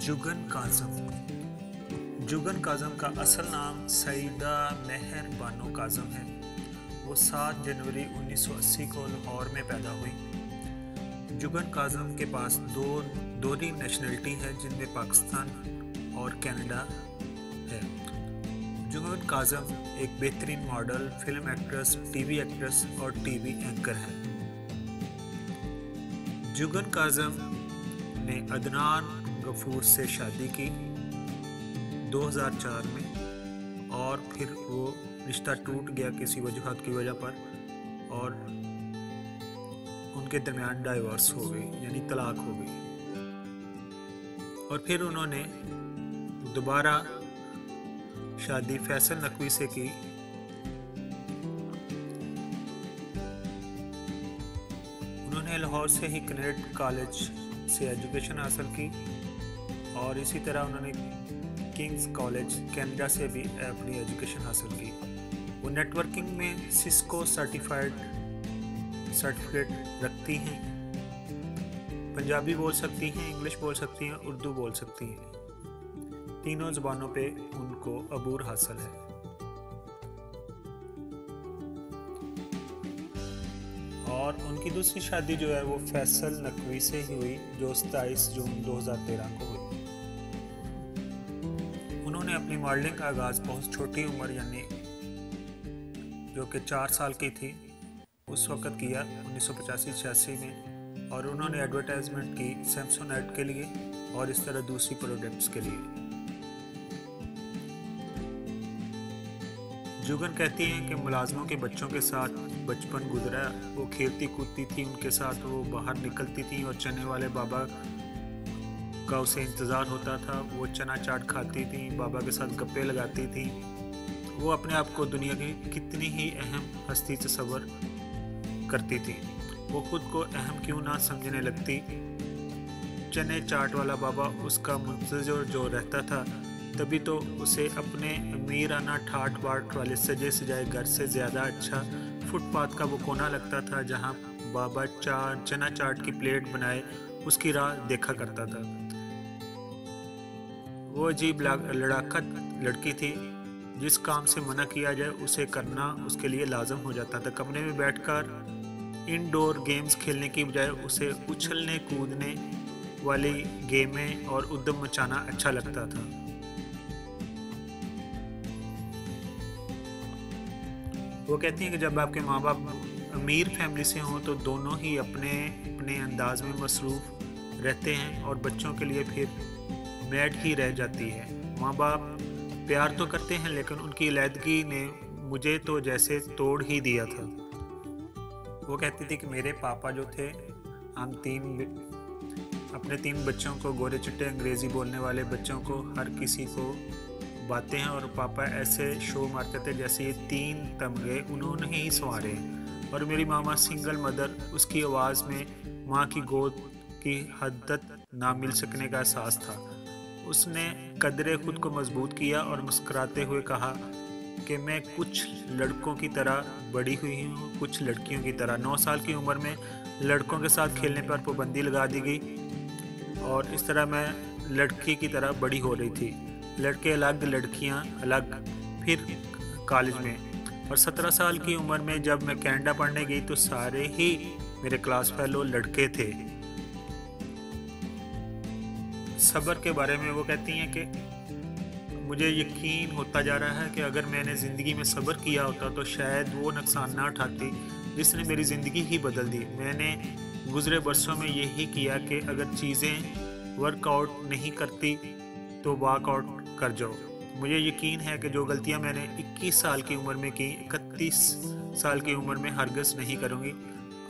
जुगन काज़म। जुगन काज़म का असल नाम सईदा मेहर बानो काज़म है। वो 7 जनवरी 1980 को लाहौर में पैदा हुई। जुगन काज़म के पास दोहरी नेशनलिटी है, जिनमें पाकिस्तान और कनाडा है। जुगन काज़म एक बेहतरीन model, film actress, TV actress और टीवी एंकर है। जुगन काज़म ने अदनान गफूर से शादी की 2004 में, और फिर वो रिश्ता टूट गया किसी वजूहत की वजह पर, और उनके दरमियान डाइवोर्स हो गई, यानी तलाक हो गई। और फिर उन्होंने दोबारा शादी फैसल नकवी से की। उन्होंने लाहौर से ही कैडेट कॉलेज से एजुकेशन हासिल की, और इसी तरह उन्होंने किंग्स कॉलेज कनाडा से भी अपनी एजुकेशन हासिल की। वो नेटवर्किंग में सिस्को सर्टिफिकेट रखती हैं। पंजाबी बोल सकती हैं, इंग्लिश बोल सकती हैं, उर्दू बोल सकती हैं। तीनों ज़बानों पे उनको अबूर हासिल है। और उनकी दूसरी शादी जो है वो फैसल नकवी से ही हुई, जो 27 जून 2013 को हुई। उन्होंने अपनी मॉडलिंग का आगाज़ बहुत छोटी उम्र, यानी जो कि 4 साल की थी उस वक़्त किया, 1985-86 में। और उन्होंने एडवर्टाइजमेंट की सैमसोनेट के लिए और इस तरह दूसरी प्रोडक्ट्स के लिए। जुगन कहती हैं कि मुलाजमों के बच्चों के साथ बचपन गुजरा। वो खेलती कूदती थी उनके साथ, वो बाहर निकलती थी और चने वाले बाबा का उसे इंतज़ार होता था। वो चना चाट खाती थी, बाबा के साथ गप्पे लगाती थी। वो अपने आप को दुनिया की कितनी ही अहम हस्ती तस्वर करती थी। वो खुद को अहम क्यों ना समझने लगती। चने चाट वाला बाबा उसका मुंतज़िर जो रहता था, तभी तो उसे अपने अमीराना ठाट बाट वाले सजे सजाए घर से ज़्यादा अच्छा फुटपाथ का वो कोना लगता था, जहाँ बाबा चना चाट की प्लेट बनाए उसकी राह देखा करता था। वो अजीब लड़ाकत लड़की थी। जिस काम से मना किया जाए उसे करना उसके लिए लाजम हो जाता था। कमरे में बैठकर इनडोर गेम्स खेलने की बजाय उसे उछलने कूदने वाली गेमें और उद्यम मचाना अच्छा लगता था। वो कहती हैं कि जब आपके माँ बाप अमीर फैमिली से हों तो दोनों ही अपने अपने अंदाज में मसरूफ़ रहते हैं, और बच्चों के लिए फिर मैड ही रह जाती है। माँ बाप प्यार तो करते हैं, लेकिन उनकी अलहदगी ने मुझे तो जैसे तोड़ ही दिया था। वो कहती थी कि मेरे पापा जो थे, हम अपने 3 बच्चों को, गोरे चिट्टे अंग्रेज़ी बोलने वाले बच्चों को, हर किसी को बातें हैं, और पापा ऐसे शो मारते थे जैसे ये 3 तमगे उन्होंने ही संवारे। और मेरी मामा सिंगल मदर, उसकी आवाज़ में माँ की गोद की हद्दत ना मिल सकने का एहसास था। उसने कदरे खुद को मजबूत किया और मुस्कुराते हुए कहा कि मैं कुछ लड़कों की तरह बड़ी हुई हूँ, कुछ लड़कियों की तरह। 9 साल की उम्र में लड़कों के साथ खेलने पर पाबंदी लगा दी गई, और इस तरह मैं लड़की की तरह बड़ी हो रही थी। लड़के अलग, लड़कियाँ अलग, फिर कॉलेज में। और 17 साल की उम्र में जब मैं कनाडा पढ़ने गई तो सारे ही मेरे क्लास फेलो लड़के थे। सब्र के बारे में वो कहती हैं कि मुझे यकीन होता जा रहा है कि अगर मैंने ज़िंदगी में सब्र किया होता तो शायद वो नुकसान ना उठाती जिसने मेरी ज़िंदगी ही बदल दी। मैंने गुज़रे बरसों में यही किया कि अगर चीज़ें वर्कआउट नहीं करती तो वॉकआउट कर जाओ। मुझे यकीन है कि जो गलतियां मैंने 21 साल की उम्र में की, 31 साल की उम्र में हरगिज़ नहीं करूँगी।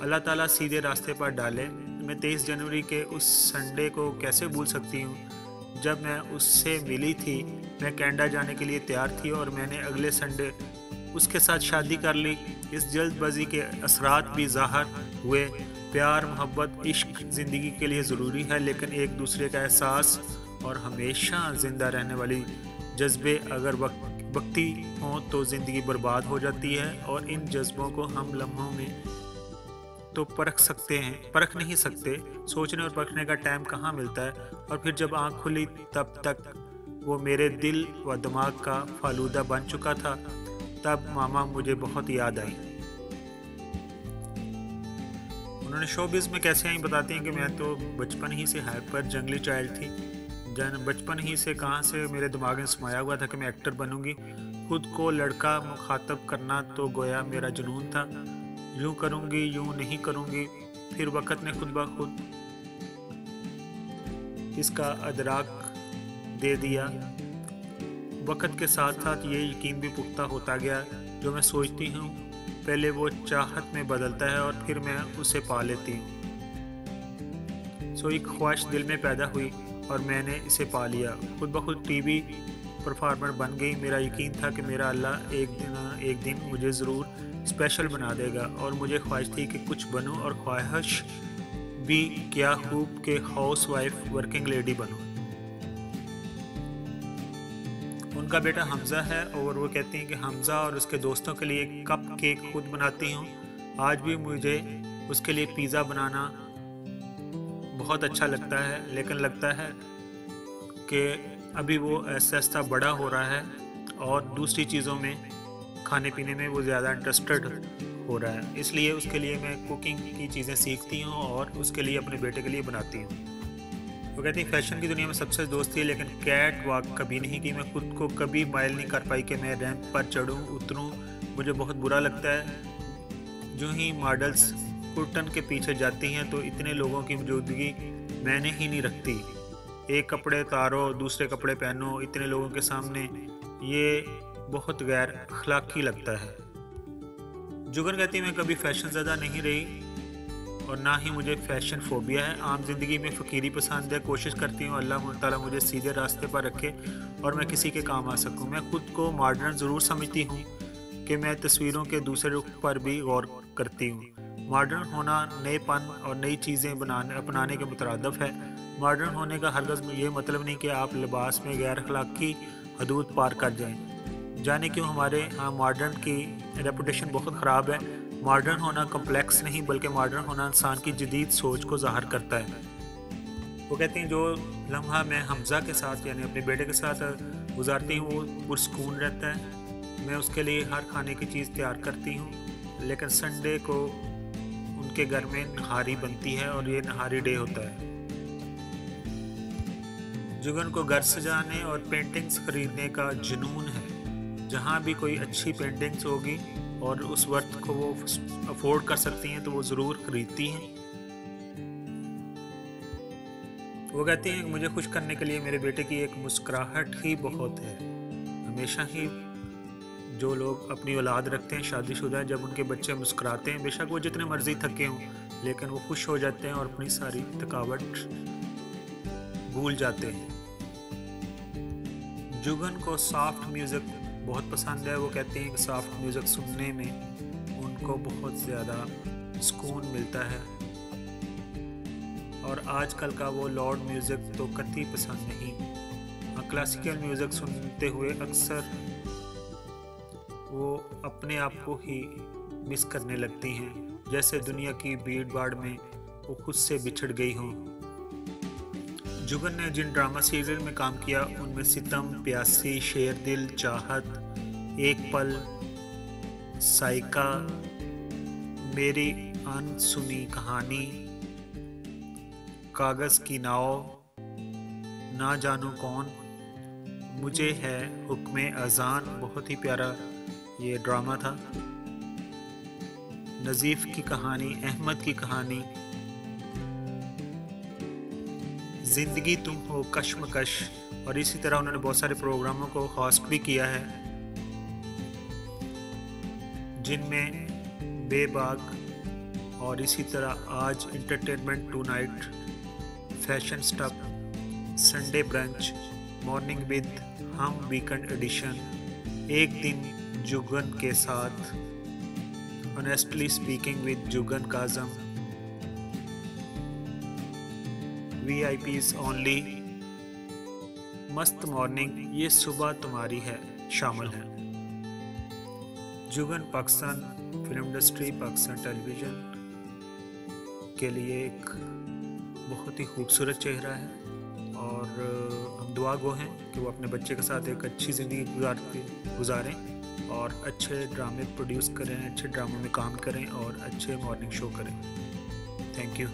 अल्लाह ताला सीधे रास्ते पर डाले। मैं 23 जनवरी के उस संडे को कैसे भूल सकती हूँ जब मैं उससे मिली थी। मैं कनाडा जाने के लिए तैयार थी और मैंने अगले संडे उसके साथ शादी कर ली। इस जल्दबाजी के असरात भी ज़ाहिर हुए। प्यार, मोहब्बत, इश्क ज़िंदगी के लिए ज़रूरी है, लेकिन एक दूसरे का एहसास और हमेशा ज़िंदा रहने वाली जज्बे अगर वक्ती हों तो ज़िंदगी बर्बाद हो जाती है, और इन जज्बों को हम लम्हों में तो परख नहीं सकते। सोचने और परखने का टाइम कहाँ मिलता है। और फिर जब आँख खुली तब तक वो मेरे दिल व दिमाग का फालूदा बन चुका था। तब मामा मुझे बहुत याद आई। उन्होंने शोबिज़ में कैसे आई बताती हैं कि मैं तो बचपन ही से हाइपर जंगली चाइल्ड थी। बचपन ही से कहाँ से मेरे दिमाग में समाया हुआ था कि मैं एक्टर बनूंगी। खुद को लड़का मुखातब करना तो गोया मेरा जुनून था। यूं करूंगी, यूं नहीं करूंगी। फिर वक़्त ने खुद ब खुद इसका अदराक दे दिया। वक़्त के साथ साथ ये यकीन भी पुख्ता होता गया। जो मैं सोचती हूँ पहले वो चाहत में बदलता है और फिर मैं उसे पा लेती हूँ। एक ख्वाहिश दिल में पैदा हुई और मैंने इसे पा लिया। खुद ब खुद टीवी परफॉर्मर बन गई। मेरा यकीन था कि मेरा अल्लाह एक दिन मुझे ज़रूर स्पेशल बना देगा। और मुझे ख्वाहिश थी कि कुछ बनूं, और ख्वाहिश भी क्या खूब के हाउस वाइफ वर्किंग लेडी बनूं। उनका बेटा हमज़ा है और वो कहती हैं कि हमज़ा और उसके दोस्तों के लिए कप केक खुद बनाती हूँ। आज भी मुझे उसके लिए पिज़्ज़ा बनाना बहुत अच्छा लगता है, लेकिन लगता है कि अभी वो ऐसा ऐसा बड़ा हो रहा है और दूसरी चीज़ों में, खाने पीने में वो ज़्यादा इंटरेस्टेड हो रहा है। इसलिए उसके लिए मैं कुकिंग की चीज़ें सीखती हूँ और उसके लिए अपने बेटे के लिए बनाती हूँ। वो कहती है फैशन की दुनिया में सबसे दोस्ती है, लेकिन कैट वॉक कभी नहीं की। मैं खुद को कभी माइल नहीं कर पाई कि मैं रैंप पर चढ़ूँ उतरूँ। मुझे बहुत बुरा लगता है। जो ही मॉडल्स कुर्टन के पीछे जाती हैं तो इतने लोगों की मौजूदगी मैंने ही नहीं रखती। एक कपड़े उतारो, दूसरे कपड़े पहनो इतने लोगों के सामने, ये बहुत गैर अखलाकी लगता है। जुगन कहती है मैं कभी फैशन ज़्यादा नहीं रही और ना ही मुझे फैशन फोबिया है। आम जिंदगी में फ़कीरी पसंद है। कोशिश करती हूँ अल्लाह ताला मुझे सीधे रास्ते पर रखे और मैं किसी के काम आ सकूँ। मैं खुद को मॉडर्न ज़रूर समझती हूँ कि मैं तस्वीरों के दूसरे रुख पर भी गौर करती हूँ। मॉडर्न होना नएपन और नई चीज़ें अपनाने के मुतरादफ है। मॉडर्न होने का हरगिज़ ये मतलब नहीं कि आप लिबास में गैर अखलाकी हदूद पार कर जाएं। जाने क्यों हमारे यहाँ मॉडर्न की रेपुटेशन बहुत ख़राब है। मॉडर्न होना कम्प्लेक्स नहीं, बल्कि मॉडर्न होना इंसान की जदीद सोच को ज़ाहिर करता है। वो कहती हैं जो लम्हा मैं हमज़ा के साथ यानी अपने बेटे के साथ गुजारती हूँ वो पुरसकून रहता है। मैं उसके लिए हर खाने की चीज़ तैयार करती हूँ, लेकिन संडे को उनके घर में नहारी बनती है और ये नहारी डे होता है। जुगन को घर सजाने और पेंटिंग्स खरीदने का जुनून है। जहाँ भी कोई अच्छी पेंटिंग्स होगी और उस वक्त को वो अफोर्ड कर सकती हैं तो वो ज़रूर खरीदती हैं। वो कहती हैं कि मुझे खुश करने के लिए मेरे बेटे की एक मुस्कुराहट ही बहुत है। हमेशा ही जो लोग अपनी औलाद रखते हैं शादीशुदा, जब उनके बच्चे मुस्कुराते हैं, बेशक वो जितने मर्जी थके हों, लेकिन वो खुश हो जाते हैं और अपनी सारी थकावट भूल जाते हैं। जुगन को सॉफ्ट म्यूज़िक बहुत पसंद है। वो कहती हैं कि सॉफ्ट म्यूज़िक सुनने में उनको बहुत ज़्यादा सुकून मिलता है और आजकल का वो लाउड म्यूज़िक तो कतई पसंद नहीं। क्लासिकल म्यूज़िक सुनते हुए अक्सर वो अपने आप को ही मिस करने लगती हैं, जैसे दुनिया की भीड़ भाड़ में वो खुद से बिछड़ गई हों। जुगन ने जिन ड्रामा सीरियल में काम किया उनमें सितम, प्यासी, शेर दिल, चाहत, एक पल, साइका, मेरी अनसुनी कहानी, कागज़ की नाव, ना जानू कौन, मुझे है हुक्मे अजान, बहुत ही प्यारा ये ड्रामा था। नज़ीफ़ की कहानी, अहमद की कहानी, ज़िंदगी तुम हो कश्मकश, और इसी तरह उन्होंने बहुत सारे प्रोग्रामों को होस्ट भी किया है जिनमें बेबाक और इसी तरह आज entertainment tonight, fashion stuff, Sunday brunch, morning with Hum, weekend edition, एक दिन जुगन के साथ, honestly speaking with Jugan Kazim, VIPs only, मस्त मॉर्निंग, ये सुबह तुम्हारी है शामिल है। जुगन Pakistan film industry, Pakistan television, के लिए एक बहुत ही खूबसूरत चेहरा है, और हम दुआ गो हैं कि वो अपने बच्चे के साथ एक अच्छी ज़िंदगी गुजारें और अच्छे ड्रामे प्रोड्यूस करें, अच्छे ड्रामों में काम करें और अच्छे मॉर्निंग शो करें। Thank you.